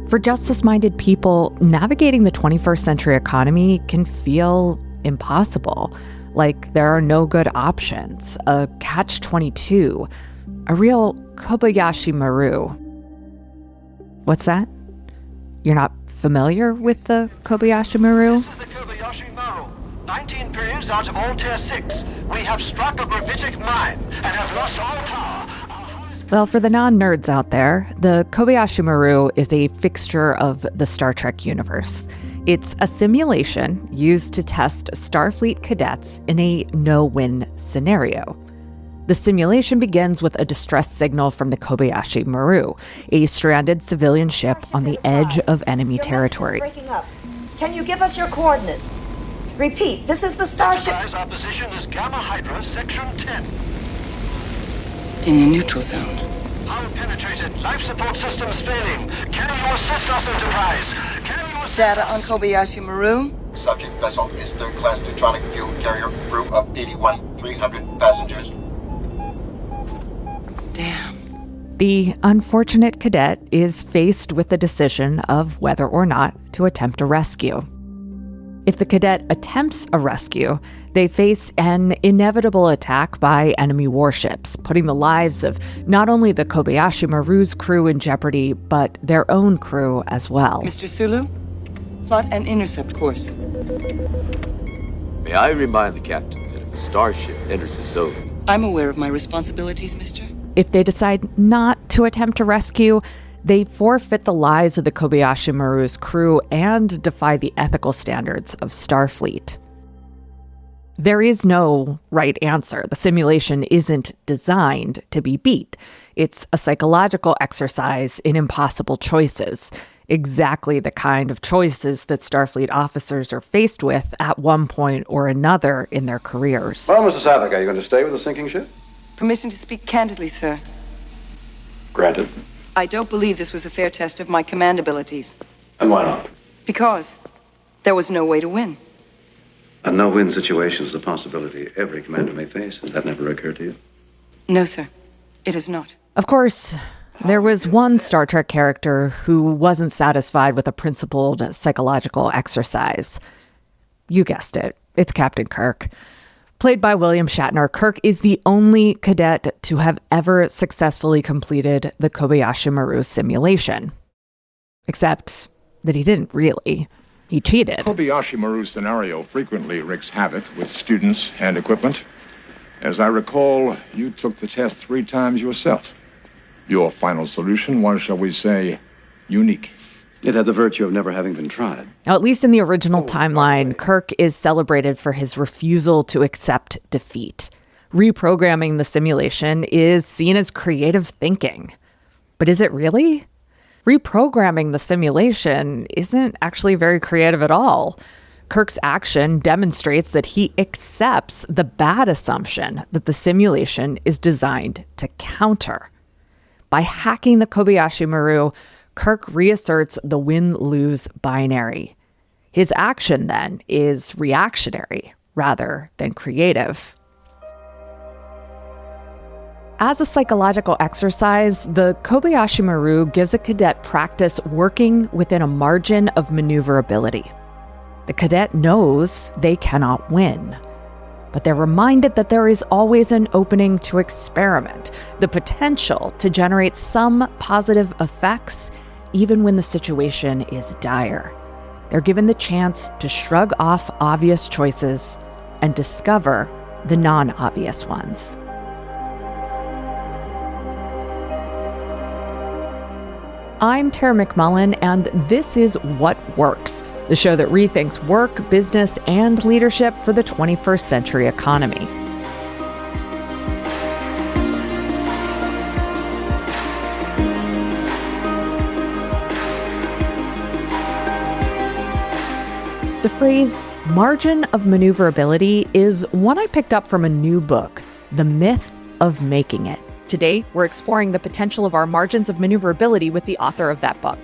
For justice-minded people, navigating the 21st century economy can feel impossible. Like there are no good options, a catch-22, a real Kobayashi Maru. What's that? You're not familiar with the Kobayashi Maru? This is the Kobayashi Maru. 19 periods out of all Tier 6. We have struck a gravitic mine and have lost all power. Well, for the non-nerds out there, the Kobayashi Maru is a fixture of the Star Trek universe. It's a simulation used to test Starfleet cadets in a no-win scenario. The simulation begins with a distress signal from the Kobayashi Maru, a stranded civilian ship on the edge of enemy territory. Your message is breaking up. Can you give us your coordinates? Repeat, this is the starship. Our position is Gamma Hydra, Section 10. In the neutral zone. Hull penetrated. Life support systems failing. Can you assist us, Enterprise? Can you assist Data on us? Kobayashi Maru. Subject vessel is third-class neutronic fuel carrier, crew of 81, 300 passengers. Damn. The unfortunate cadet is faced with the decision of whether or not to attempt a rescue. If the cadet attempts a rescue, they face an inevitable attack by enemy warships, putting the lives of not only the Kobayashi Maru's crew in jeopardy, but their own crew as well. Mr. Sulu, plot an intercept course. May I remind the captain that if a starship enters the zone... I'm aware of my responsibilities, mister. If they decide not to attempt a rescue, they forfeit the lives of the Kobayashi Maru's crew and defy the ethical standards of Starfleet. There is no right answer. The simulation isn't designed to be beat. It's a psychological exercise in impossible choices, exactly the kind of choices that Starfleet officers are faced with at one point or another in their careers. Well, Mr. Savick, are you going to stay with the sinking ship? Permission to speak candidly, sir. Granted. I don't believe this was a fair test of my command abilities. And why not? Because there was no way to win. A no-win situation is a possibility every commander may face. Has that never occurred to you? No, sir. It is not. Of course, there was one Star Trek character who wasn't satisfied with a principled psychological exercise. You guessed it. It's Captain Kirk. Played by William Shatner, Kirk is the only cadet to have ever successfully completed the Kobayashi Maru simulation. Except that he didn't really. He cheated. Kobayashi Maru scenario frequently wreaks havoc with students and equipment. As I recall, you took the test 3 times yourself. Your final solution was, shall we say, unique. It had the virtue of never having been tried. Now, at least in the original timeline, Kirk is celebrated for his refusal to accept defeat. Reprogramming the simulation is seen as creative thinking. But is it really? Reprogramming the simulation isn't actually very creative at all. Kirk's action demonstrates that he accepts the bad assumption that the simulation is designed to counter. By hacking the Kobayashi Maru, Kirk reasserts the win-lose binary. His action, then, is reactionary rather than creative. As a psychological exercise, the Kobayashi Maru gives a cadet practice working within a margin of maneuverability. The cadet knows they cannot win, but they're reminded that there is always an opening to experiment, the potential to generate some positive effects even when the situation is dire. They're given the chance to shrug off obvious choices and discover the non-obvious ones. I'm Tara McMullen, and this is What Works, the show that rethinks work, business, and leadership for the 21st century economy. The phrase margin of maneuverability is one I picked up from a new book, The Myth of Making It. Today, we're exploring the potential of our margins of maneuverability with the author of that book.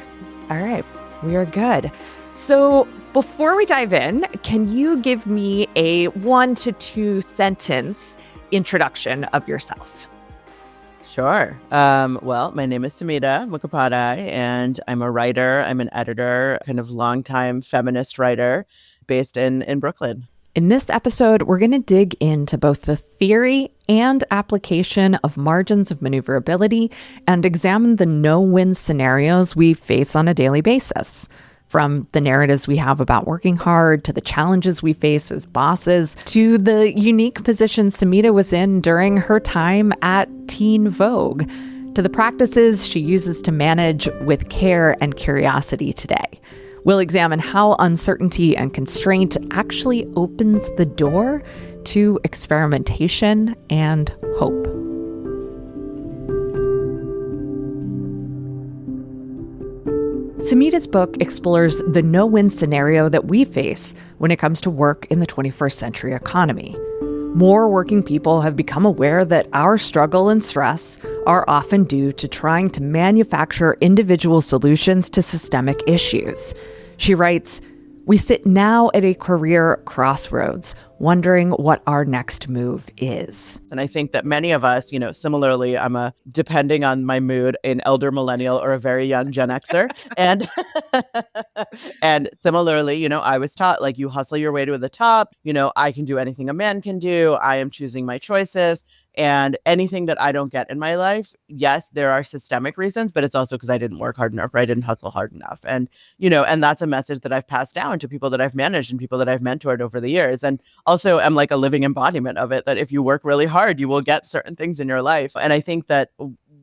All right, we are good. So before we dive in, can you give me a 1 to 2 sentence introduction of yourself? Sure. Well, my name is Samhita Mukhopadhyay, and I'm a writer. I'm an editor, kind of longtime feminist writer based in Brooklyn. In this episode, we're going to dig into both the theory and application of margins of maneuverability and examine the no-win scenarios we face on a daily basis. From the narratives we have about working hard, to the challenges we face as bosses, to the unique position Samhita was in during her time at Teen Vogue, to the practices she uses to manage with care and curiosity today. We'll examine how uncertainty and constraint actually opens the door to experimentation and hope. Samhita's book explores the no-win scenario that we face when it comes to work in the 21st century economy. More working people have become aware that our struggle and stress are often due to trying to manufacture individual solutions to systemic issues. She writes, "We sit now at a career crossroads, wondering what our next move is." And I think that many of us, similarly, I'm depending on my mood, an elder millennial or a very young Gen Xer. And and similarly, I was taught, like, you hustle your way to the top. I can do anything a man can do. I am choosing my choices. And anything that I don't get in my life, yes, there are systemic reasons, but it's also because I didn't work hard enough, or I didn't hustle hard enough. And, and that's a message that I've passed down to people that I've managed and people that I've mentored over the years. And also am like a living embodiment of it, that if you work really hard, you will get certain things in your life. And I think that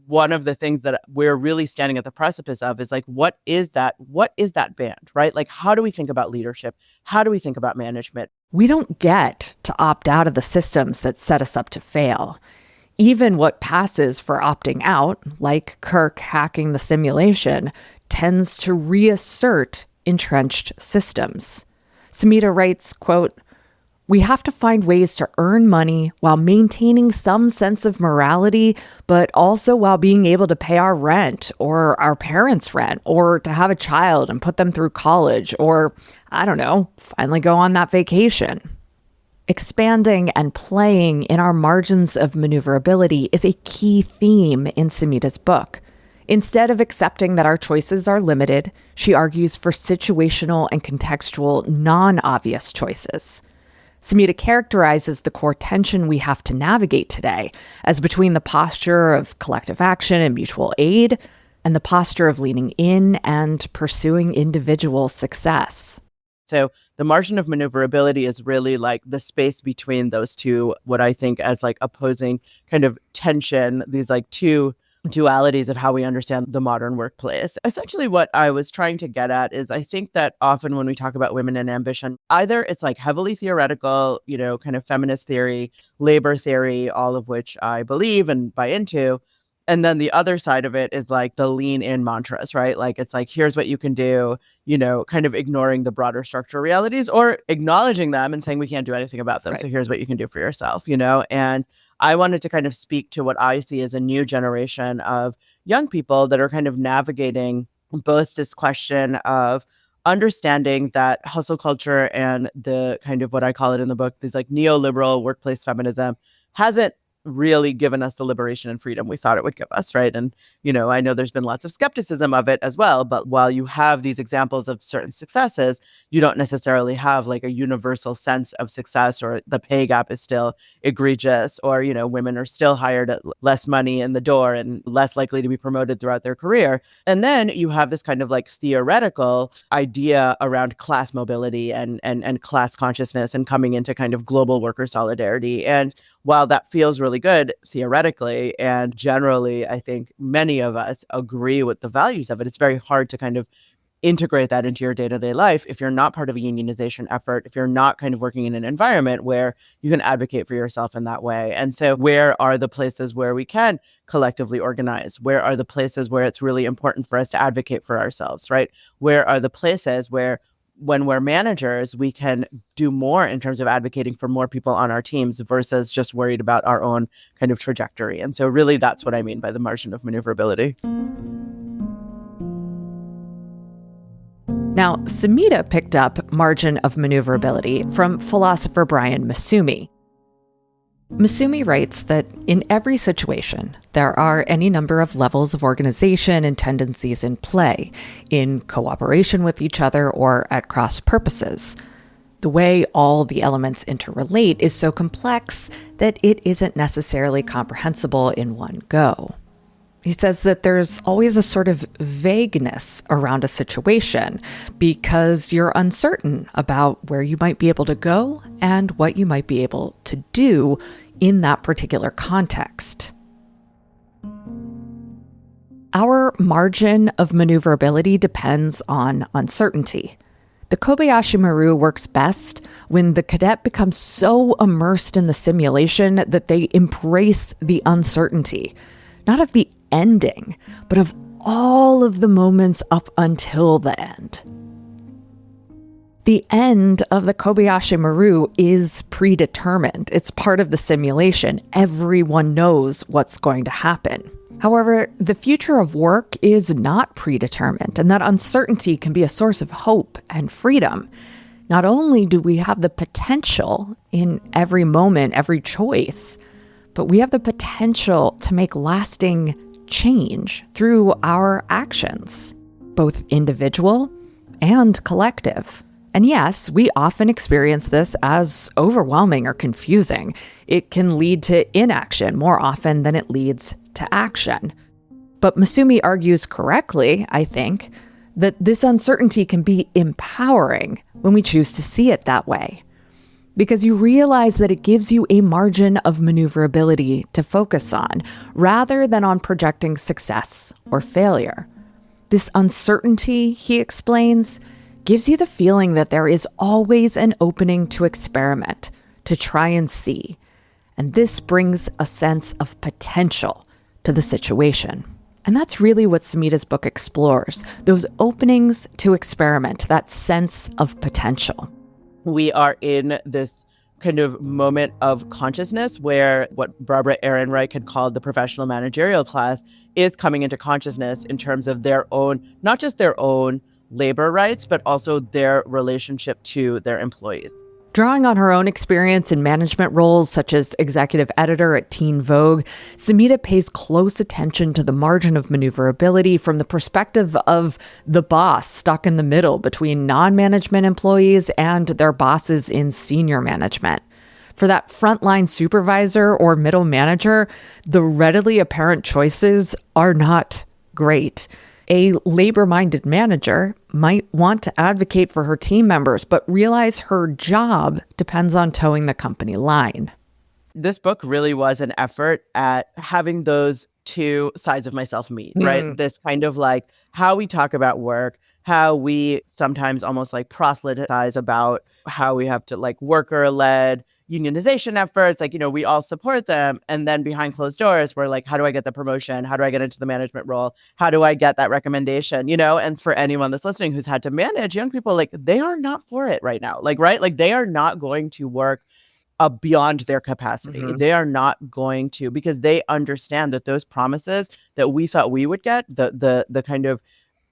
one of the things that we're really standing at the precipice of is like, what is that band, right? Like, how do we think about leadership? How do we think about management? We don't get to opt out of the systems that set us up to fail. Even what passes for opting out, like Kirk hacking the simulation, tends to reassert entrenched systems. Samhita writes, quote, "We have to find ways to earn money while maintaining some sense of morality, but also while being able to pay our rent or our parents' rent, or to have a child and put them through college, or, I don't know, finally go on that vacation." Expanding and playing in our margins of maneuverability is a key theme in Samhita's book. Instead of accepting that our choices are limited, she argues for situational and contextual, non-obvious choices. Samhita characterizes the core tension we have to navigate today as between the posture of collective action and mutual aid and the posture of leaning in and pursuing individual success. So the margin of maneuverability is really like the space between those two, what I think as like opposing kind of tension, these like two dualities of how we understand the modern workplace. Essentially, what I was trying to get at is I think that often when we talk about women and ambition, either it's like heavily theoretical, kind of feminist theory, labor theory, all of which I believe and buy into. And then the other side of it is like the lean in mantras, right? Like, it's like, here's what you can do, kind of ignoring the broader structural realities or acknowledging them and saying we can't do anything about them. Right. So here's what you can do for yourself, and I wanted to kind of speak to what I see as a new generation of young people that are kind of navigating both this question of understanding that hustle culture and the kind of what I call it in the book, these like neoliberal workplace feminism hasn't really given us the liberation and freedom we thought it would give us, right? And, I know there's been lots of skepticism of it as well, but while you have these examples of certain successes, you don't necessarily have like a universal sense of success, or the pay gap is still egregious, or, women are still hired at less money in the door and less likely to be promoted throughout their career. And then you have this kind of like theoretical idea around class mobility and class consciousness and coming into kind of global worker solidarity. And while that feels really good theoretically, and generally, I think many of us agree with the values of it, it's very hard to kind of integrate that into your day-to-day life if you're not part of a unionization effort, if you're not kind of working in an environment where you can advocate for yourself in that way. And so where are the places where we can collectively organize? Where are the places where it's really important for us to advocate for ourselves, right? Where are the places where when we're managers, we can do more in terms of advocating for more people on our teams versus just worried about our own kind of trajectory. And so really that's what I mean by the margin of maneuverability. Now, Samhita picked up margin of maneuverability from philosopher Brian Masumi. Masumi writes that in every situation, there are any number of levels of organization and tendencies in play, in cooperation with each other or at cross purposes. The way all the elements interrelate is so complex that it isn't necessarily comprehensible in one go. He says that there's always a sort of vagueness around a situation because you're uncertain about where you might be able to go and what you might be able to do in that particular context. Our margin of maneuverability depends on uncertainty. The Kobayashi Maru works best when the cadet becomes so immersed in the simulation that they embrace the uncertainty, not of the ending, but of all of the moments up until the end. The end of the Kobayashi Maru is predetermined. It's part of the simulation. Everyone knows what's going to happen. However, the future of work is not predetermined, and that uncertainty can be a source of hope and freedom. Not only do we have the potential in every moment, every choice, but we have the potential to make lasting change through our actions, both individual and collective. And yes, we often experience this as overwhelming or confusing. It can lead to inaction more often than it leads to action. But Masumi argues correctly, I think, that this uncertainty can be empowering when we choose to see it that way. Because you realize that it gives you a margin of maneuverability to focus on, rather than on projecting success or failure. This uncertainty, he explains, gives you the feeling that there is always an opening to experiment, to try and see. And this brings a sense of potential to the situation. And that's really what Samhita's book explores, those openings to experiment, that sense of potential. We are in this kind of moment of consciousness where what Barbara Ehrenreich had called the professional managerial class is coming into consciousness in terms of their own, not just their own labor rights, but also their relationship to their employees. Drawing on her own experience in management roles, such as executive editor at Teen Vogue, Samhita pays close attention to the margin of maneuverability from the perspective of the boss stuck in the middle between non-management employees and their bosses in senior management. For that frontline supervisor or middle manager, the readily apparent choices are not great. A labor-minded manager might want to advocate for her team members, but realize her job depends on towing the company line. This book really was an effort at having those two sides of myself meet, right? This kind of like how we talk about work, how we sometimes almost like proselytize about how we have to like worker-led unionization efforts, like, you know, we all support them. And then behind closed doors, we're like, how do I get the promotion? How do I get into the management role? How do I get that recommendation? You know, and for anyone that's listening who's had to manage young people, like they are not for it right now. Like, right? Like they are not going to work beyond their capacity. They are not going to, because they understand that those promises that we thought we would get, the kind of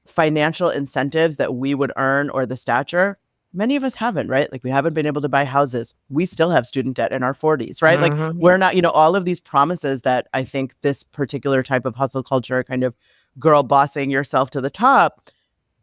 financial incentives that we would earn or the stature, many of us haven't, right? Like we haven't been able to buy houses. We still have student debt in our 40s, right? Like we're not, you know, all of these promises that I think this particular type of hustle culture kind of girl bossing yourself to the top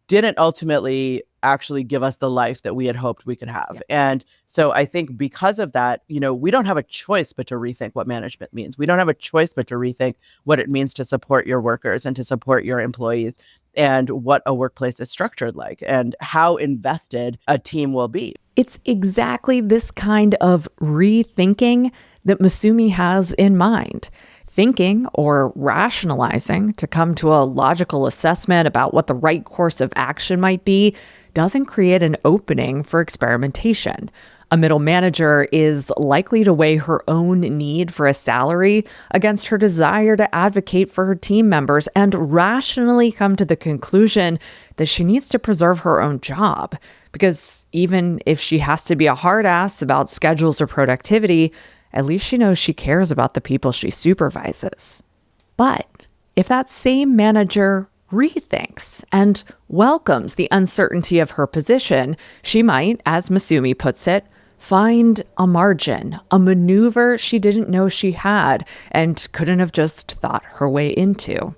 didn't ultimately actually give us the life that we had hoped we could have. And so I think because of that, you know, we don't have a choice but to rethink what management means. We don't have a choice but to rethink what it means to support your workers and to support your employees, and what a workplace is structured like, and how invested a team will be. It's exactly this kind of rethinking that Masumi has in mind. Thinking or rationalizing to come to a logical assessment about what the right course of action might be doesn't create an opening for experimentation. A middle manager is likely to weigh her own need for a salary against her desire to advocate for her team members and rationally come to the conclusion that she needs to preserve her own job. Because even if she has to be a hard ass about schedules or productivity, at least she knows she cares about the people she supervises. But if that same manager rethinks and welcomes the uncertainty of her position, she might, as Masumi puts it, find a margin, a maneuver she didn't know she had and couldn't have just thought her way into.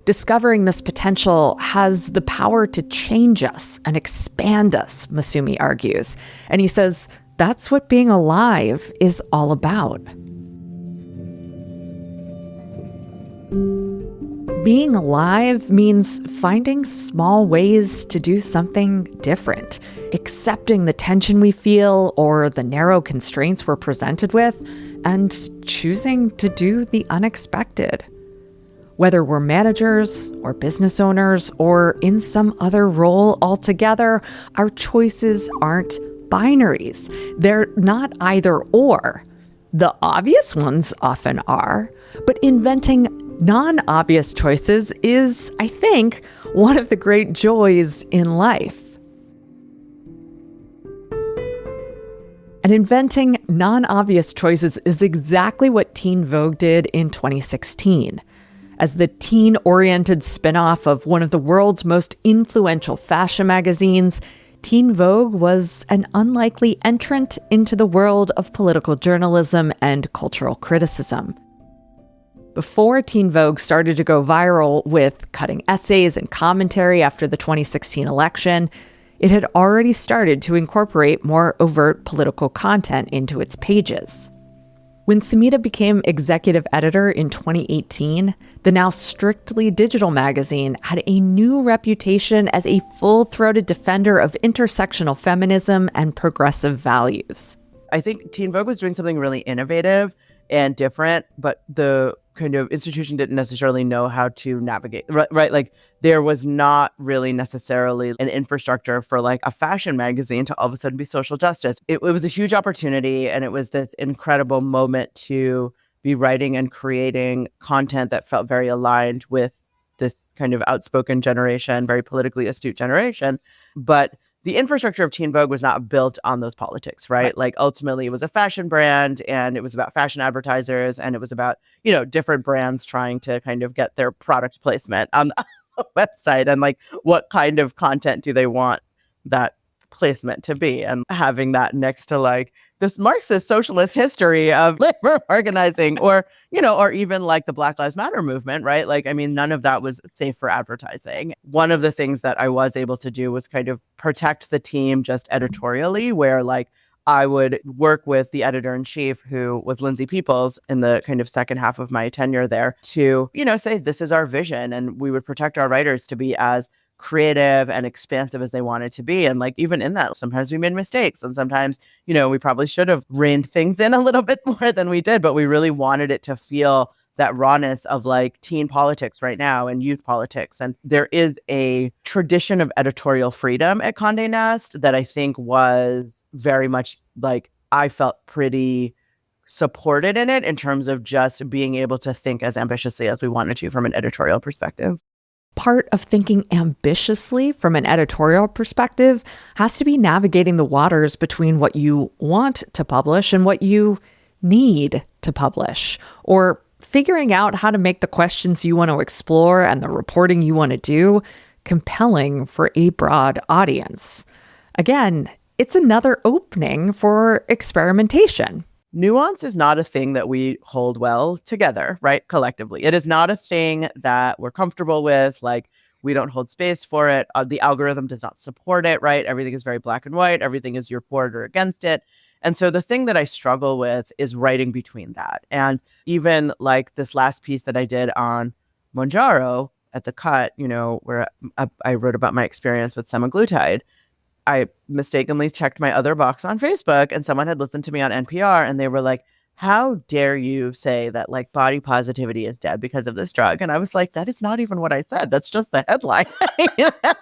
Discovering this potential has the power to change us and expand us, Masumi argues. And he says that's what being alive is all about. Being alive means finding small ways to do something different, accepting the tension we feel or the narrow constraints we're presented with, and choosing to do the unexpected. Whether we're managers or business owners or in some other role altogether, our choices aren't binaries. They're not either or. The obvious ones often are, but inventing non-obvious choices is, I think, one of the great joys in life. And inventing non-obvious choices is exactly what Teen Vogue did in 2016. As the teen-oriented spin-off of one of the world's most influential fashion magazines, Teen Vogue was an unlikely entrant into the world of political journalism and cultural criticism. Before Teen Vogue started to go viral with cutting essays and commentary after the 2016 election, it had already started to incorporate more overt political content into its pages. When Samhita became executive editor in 2018, the now strictly digital magazine had a new reputation as a full-throated defender of intersectional feminism and progressive values. I think Teen Vogue was doing something really innovative and different, but the kind of institution didn't necessarily know how to navigate, right? Like there was not really necessarily an infrastructure for like a fashion magazine to all of a sudden be social justice. It was a huge opportunity, and it was this incredible moment to be writing and creating content that felt very aligned with this kind of outspoken generation, very politically astute generation. But the infrastructure of Teen Vogue was not built on those politics, right? Like ultimately it was a fashion brand, and it was about fashion advertisers, and it was about, you know, different brands trying to kind of get their product placement on the website, and like what kind of content do they want that placement to be, and having that next to like this Marxist socialist history of labor organizing, or, you know, or even like the Black Lives Matter movement, right? Like, I mean, none of that was safe for advertising. One of the things that I was able to do was kind of protect the team just editorially, where like I would work with the editor-in-chief, who was Lindsay Peoples, in the kind of second half of my tenure there, to, you know, say, this is our vision. And we would protect our writers to be as creative and expansive as they wanted to be. And like, even in that, sometimes we made mistakes, and sometimes, you know, we probably should have reined things in a little bit more than we did, but we really wanted it to feel that rawness of like teen politics right now and youth politics. And there is a tradition of editorial freedom at Condé Nast that I think was very much like, I felt pretty supported in it in terms of just being able to think as ambitiously as we wanted to from an editorial perspective. Part of thinking ambitiously from an editorial perspective has to be navigating the waters between what you want to publish and what you need to publish, or figuring out how to make the questions you want to explore and the reporting you want to do compelling for a broad audience. Again, it's another opening for experimentation. Nuance is not a thing that we hold well together, right? Collectively. It is not a thing that we're comfortable with. Like, we don't hold space for it. The algorithm does not support it, right? Everything is very black and white. Everything is you're for it or against it. And so the thing that I struggle with is writing between that. And even like this last piece that I did on Monjaro at The Cut, you know, where I wrote about my experience with semaglutide, I mistakenly checked my other box on Facebook, and someone had listened to me on NPR, and they were like, how dare you say that like body positivity is dead because of this drug? And I was like, that is not even what I said. That's just the headline.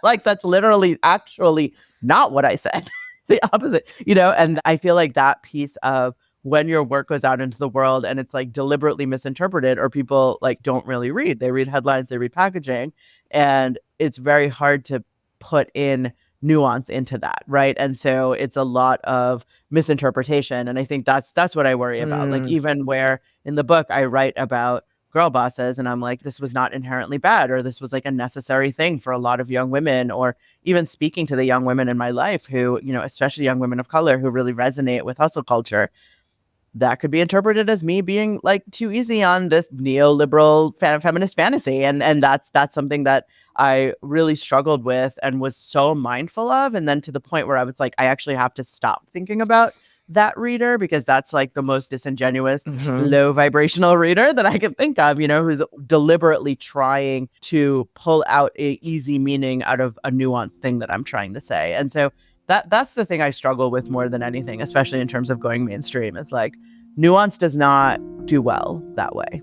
Like, that's literally actually not what I said. The opposite, you know? And I feel like that piece of when your work goes out into the world and it's like deliberately misinterpreted, or people like don't really read, they read headlines, they read packaging, and it's very hard to put in nuance into that, right? And so it's a lot of misinterpretation, and I think that's what I worry about. Like, even where in the book I write about girl bosses. And I'm like, this was not inherently bad, or this was like a necessary thing for a lot of young women, or even speaking to the young women in my life who, especially young women of color who really resonate with hustle culture. That could be interpreted as me being like too easy on this neoliberal feminist fantasy. And that's something that I really struggled with and was so mindful of. And then to the point where I was like, I actually have to stop thinking about that reader, because that's like the most disingenuous, low vibrational reader that I can think of, who's deliberately trying to pull out a easy meaning out of a nuanced thing that I'm trying to say. And so that's the thing I struggle with more than anything, especially in terms of going mainstream, is like nuance does not do well that way.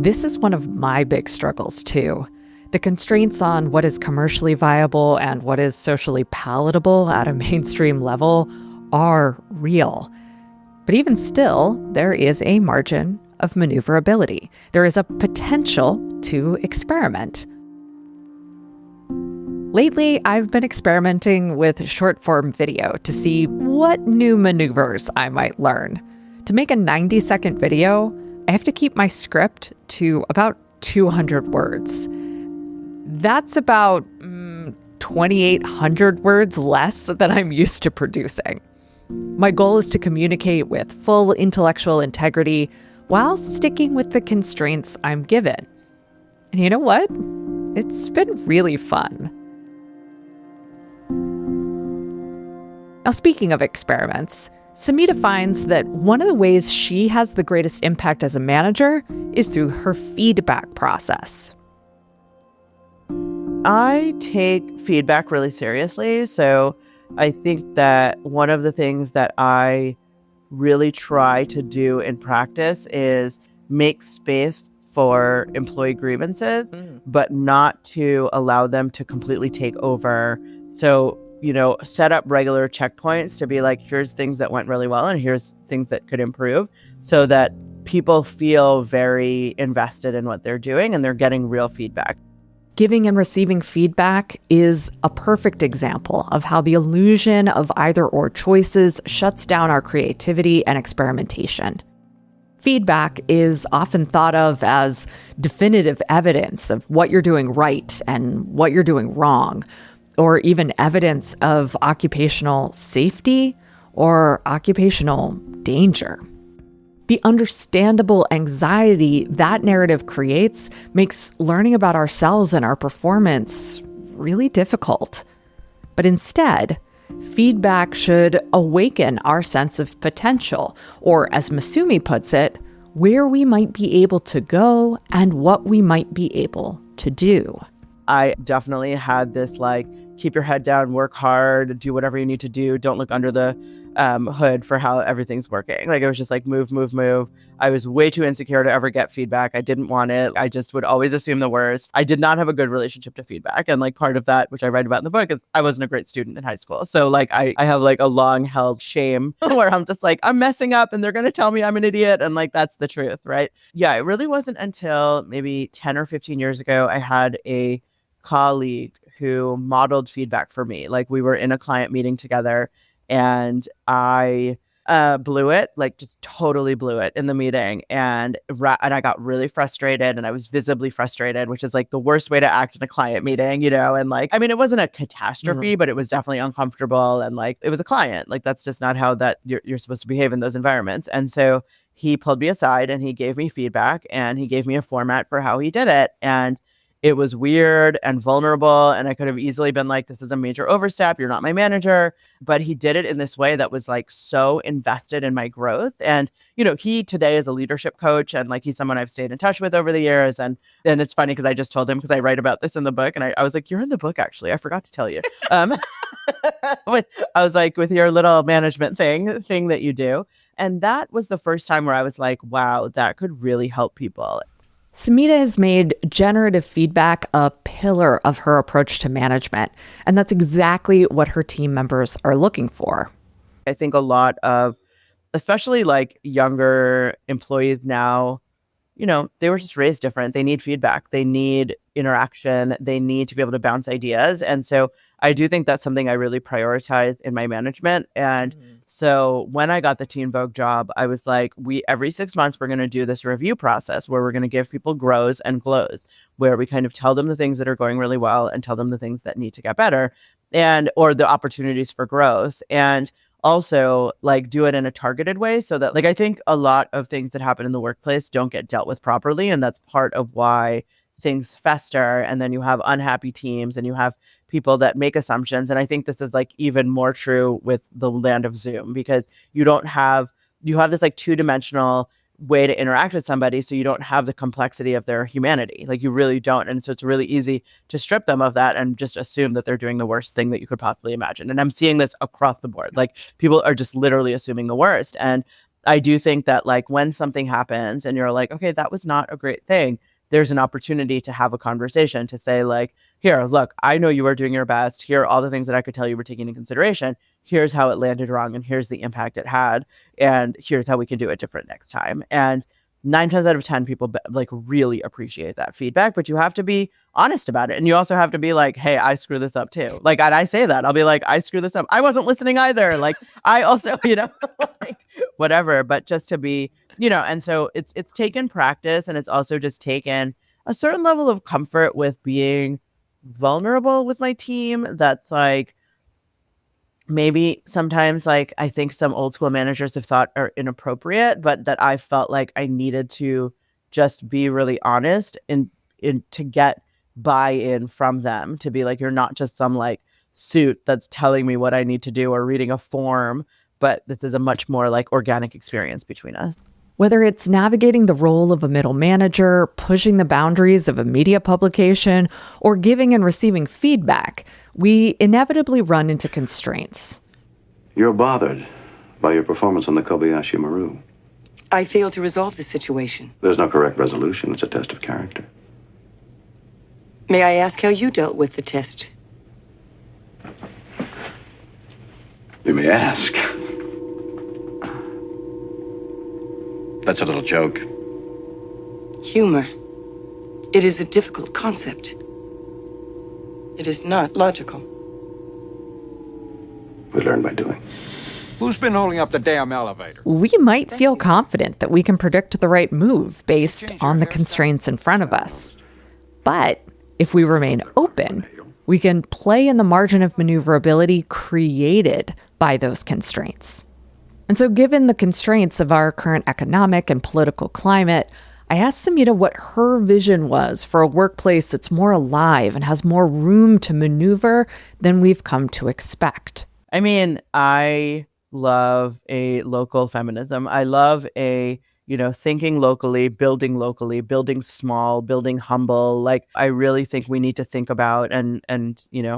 This is one of my big struggles too. The constraints on what is commercially viable and what is socially palatable at a mainstream level are real. But even still, there is a margin of maneuverability. There is a potential to experiment. Lately, I've been experimenting with short-form video to see what new maneuvers I might learn. To make a 90-second video, I have to keep my script to about 200 words. That's about 2,800 words less than I'm used to producing. My goal is to communicate with full intellectual integrity while sticking with the constraints I'm given. And you know what? It's been really fun. Now, speaking of experiments, Samhita finds that one of the ways she has the greatest impact as a manager is through her feedback process. I take feedback really seriously. So I think that one of the things that I really try to do in practice is make space for employee grievances, but not to allow them to completely take over. So set up regular checkpoints to be like, here's things that went really well and here's things that could improve, so that people feel very invested in what they're doing and they're getting real feedback. Giving and receiving feedback is a perfect example of how the illusion of either or choices shuts down our creativity and experimentation. Feedback is often thought of as definitive evidence of what you're doing right and what you're doing wrong, or even evidence of occupational safety or occupational danger. The understandable anxiety that narrative creates makes learning about ourselves and our performance really difficult. But instead, feedback should awaken our sense of potential, or as Masumi puts it, where we might be able to go and what we might be able to do. I definitely had this like, keep your head down, work hard, do whatever you need to do. Don't look under the hood for how everything's working. Like, it was just like, move. I was way too insecure to ever get feedback. I didn't want it. I just would always assume the worst. I did not have a good relationship to feedback. And like part of that, which I write about in the book, is I wasn't a great student in high school. So like I have like a long held shame where I'm just like, I'm messing up and they're going to tell me I'm an idiot. And like, that's the truth, right? Yeah, it really wasn't until maybe 10 or 15 years ago, I had a colleague who modeled feedback for me. Like, we were in a client meeting together and I blew it, like just totally blew it in the meeting. And I got really frustrated, and I was visibly frustrated, which is like the worst way to act in a client meeting, and like, I mean, it wasn't a catastrophe, but it was definitely uncomfortable. And like, it was a client, like, that's just not how that you're supposed to behave in those environments. And so he pulled me aside and he gave me feedback, and he gave me a format for how he did it. And it was weird and vulnerable, and I could have easily been like, this is a major overstep, you're not my manager. But he did it in this way that was like so invested in my growth. And, he today is a leadership coach, and like, he's someone I've stayed in touch with over the years. And then it's funny because I just told him, because I write about this in the book, and I was like, you're in the book, actually. I forgot to tell you. I was like, with your little management thing that you do. And that was the first time where I was like, wow, that could really help people. Samhita has made generative feedback a pillar of her approach to management, and that's exactly what her team members are looking for. I think a lot of, especially like younger employees now, they were just raised different. They need feedback. They need interaction. They need to be able to bounce ideas. And so I do think that's something I really prioritize in my management. And So when I got the Teen Vogue job, I was like, every 6 months, we're going to do this review process where we're going to give people grows and glows, where we kind of tell them the things that are going really well and tell them the things that need to get better or the opportunities for growth. And also like do it in a targeted way so that like I think a lot of things that happen in the workplace don't get dealt with properly. And that's part of why things fester. And then you have unhappy teams and you have people that make assumptions. And I think this is like even more true with the land of Zoom, because you have this like two-dimensional way to interact with somebody. So you don't have the complexity of their humanity. Like you really don't. And so it's really easy to strip them of that and just assume that they're doing the worst thing that you could possibly imagine. And I'm seeing this across the board. Like people are just literally assuming the worst. And I do think that like when something happens and you're like, okay, that was not a great thing, there's an opportunity to have a conversation to say like, here, look, I know you are doing your best. Here are all the things that I could tell you were taking into consideration. Here's how it landed wrong. And here's the impact it had. And here's how we can do it different next time. And 9 times out of 10, people like really appreciate that feedback, but you have to be honest about it. And you also have to be like, hey, I screw this up too. Like, and I say that, I'll be like, I screw this up. I wasn't listening either. Like I also, like whatever, but just to be, and so it's taken practice, and it's also just taken a certain level of comfort with being vulnerable with my team. That's like, maybe sometimes like I think some old school managers have thought are inappropriate, but that I felt like I needed to just be really honest and to get buy-in from them, to be like, you're not just some like suit that's telling me what I need to do or reading a form, but this is a much more like organic experience between us. Whether it's navigating the role of a middle manager, pushing the boundaries of a media publication, or giving and receiving feedback, we inevitably run into constraints. You're bothered by your performance on the Kobayashi Maru. I failed to resolve the situation. There's no correct resolution. It's a test of character. May I ask how you dealt with the test? You may ask. That's a little joke. Humor. It is a difficult concept. It is not logical. We learn by doing. Who's been holding up the damn elevator? We might feel confident that we can predict the right move based on the constraints in front of us. But if we remain open, we can play in the margin of maneuverability created by those constraints. And so given the constraints of our current economic and political climate, I asked Samhita what her vision was for a workplace that's more alive and has more room to maneuver than we've come to expect. I mean, I love a local feminism. I love thinking locally, building small, building humble. Like, I really think we need to think about, and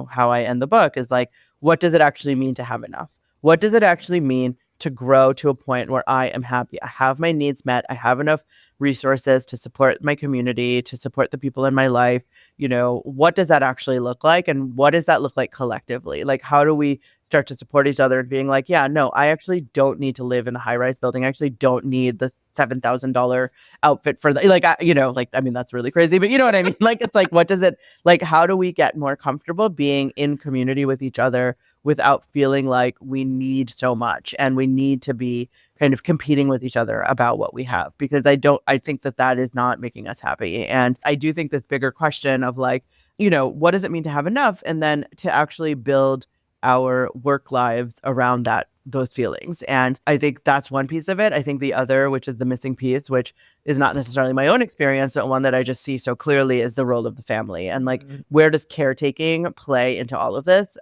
how I end the book is like, what does it actually mean to have enough? What does it actually mean to grow to a point where I am happy? I have my needs met. I have enough resources to support my community, to support the people in my life. What does that actually look like? And what does that look like collectively? Like, how do we start to support each other and being like, yeah, no, I actually don't need to live in a high-rise building. I actually don't need the $7,000 outfit for that's really crazy, but you know what I mean? Like, it's like, how do we get more comfortable being in community with each other without feeling like we need so much and we need to be kind of competing with each other about what we have? Because I think that is not making us happy. And I do think this bigger question of like, what does it mean to have enough? And then to actually build our work lives around those feelings. And I think that's one piece of it. I think the other, which is the missing piece, which is not necessarily my own experience, but one that I just see so clearly, is the role of the family. And like, where does caretaking play into all of this?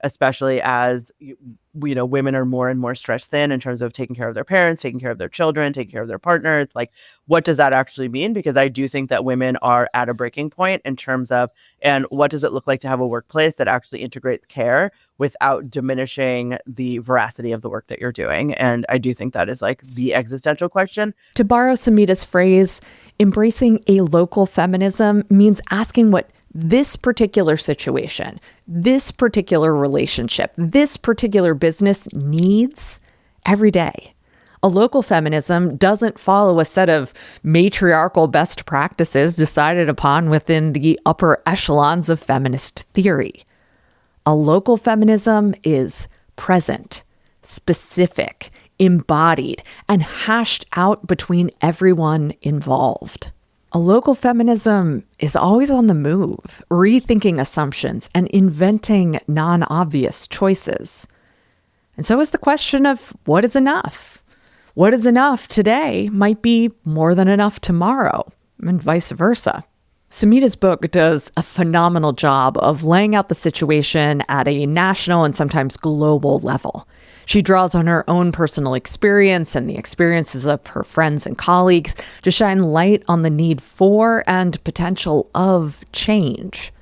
Especially as women are more and more stretched thin in terms of taking care of their parents, taking care of their children, taking care of their partners. Like, what does that actually mean? Because I do think that women are at a breaking point in terms of, and what does it look like to have a workplace that actually integrates care without diminishing the veracity of the work that you're doing? And I do think that is like the existential question. To borrow Samhita's phrase, embracing a local feminism means asking what this particular situation, this particular relationship, this particular business needs every day. A local feminism doesn't follow a set of matriarchal best practices decided upon within the upper echelons of feminist theory. A local feminism is present, specific, embodied, and hashed out between everyone involved. A local feminism is always on the move, rethinking assumptions and inventing non-obvious choices. And so is the question of what is enough? What is enough today might be more than enough tomorrow, and vice versa. Samhita's book does a phenomenal job of laying out the situation at a national and sometimes global level. She draws on her own personal experience and the experiences of her friends and colleagues to shine light on the need for and potential of change.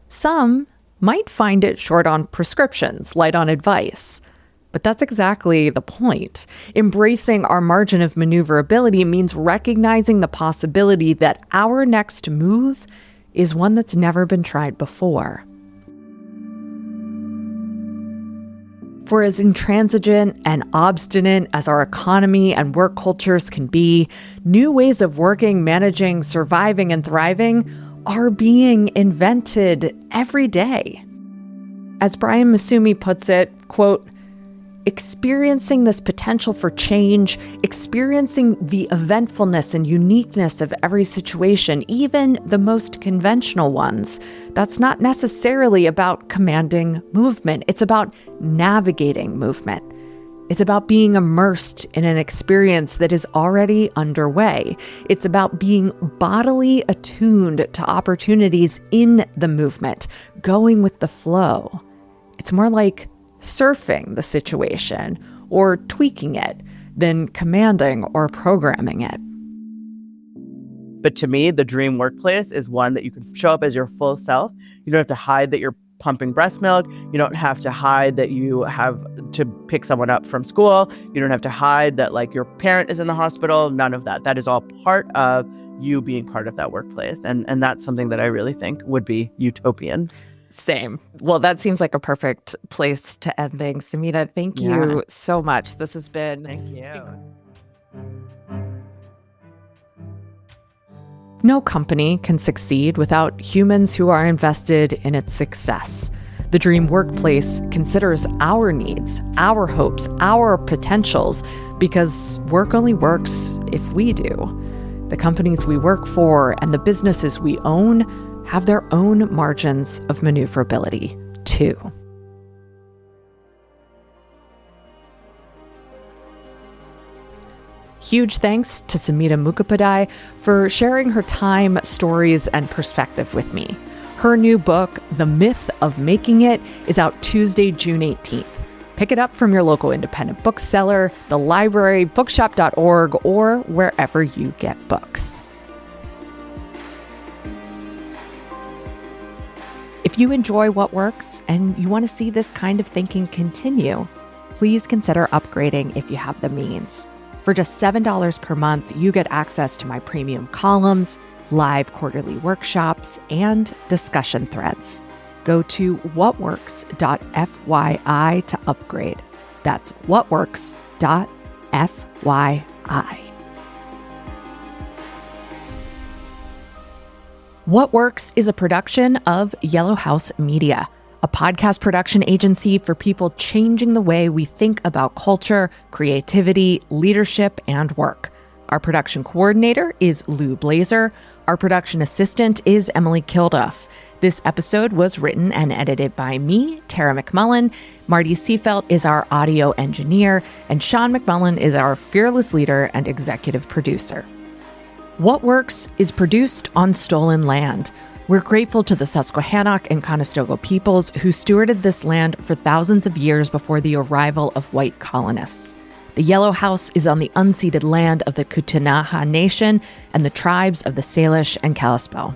Some might find it short on prescriptions, light on advice. But that's exactly the point. Embracing our margin of maneuverability means recognizing the possibility that our next move is one that's never been tried before. For as intransigent and obstinate as our economy and work cultures can be, new ways of working, managing, surviving, and thriving are being invented every day. As Brian Masumi puts it, quote, experiencing this potential for change, experiencing the eventfulness and uniqueness of every situation, even the most conventional ones, that's not necessarily about commanding movement. It's about navigating movement. It's about being immersed in an experience that is already underway. It's about being bodily attuned to opportunities in the movement, going with the flow. It's more like surfing the situation or tweaking it than commanding or programming it. But to me, the dream workplace is one that you can show up as your full self. You don't have to hide that you're pumping breast milk. You don't have to hide that you have to pick someone up from school. You don't have to hide that like your parent is in the hospital. None of that. That is all part of you being part of that workplace. And that's something that I really think would be utopian. Same. Well, that seems like a perfect place to end things. Samhita, thank you so much. This has been... Thank you. No company can succeed without humans who are invested in its success. The dream workplace considers our needs, our hopes, our potentials, because work only works if we do. The companies we work for and the businesses we own have their own margins of maneuverability, too. Huge thanks to Samhita Mukhopadhyay for sharing her time, stories, and perspective with me. Her new book, The Myth of Making It, is out Tuesday, June 18th. Pick it up from your local independent bookseller, the library, bookshop.org, or wherever you get books. If you enjoy What Works and you want to see this kind of thinking continue, please consider upgrading if you have the means. For just $7 per month, you get access to my premium columns, live quarterly workshops, and discussion threads. Go to whatworks.fyi to upgrade. That's whatworks.fyi. What Works is a production of Yellow House Media, a podcast production agency for people changing the way we think about culture, creativity, leadership, and work. Our production coordinator is Lou Blazer. Our production assistant is Emily Kilduff. This episode was written and edited by me, Tara McMullen. Marty Seafelt is our audio engineer, and Sean McMullen is our fearless leader and executive producer. What Works is produced on stolen land. We're grateful to the Susquehannock and Conestoga peoples who stewarded this land for thousands of years before the arrival of white colonists. The Yellow House is on the unceded land of the Ktunaxa Nation and the tribes of the Salish and Kalispel.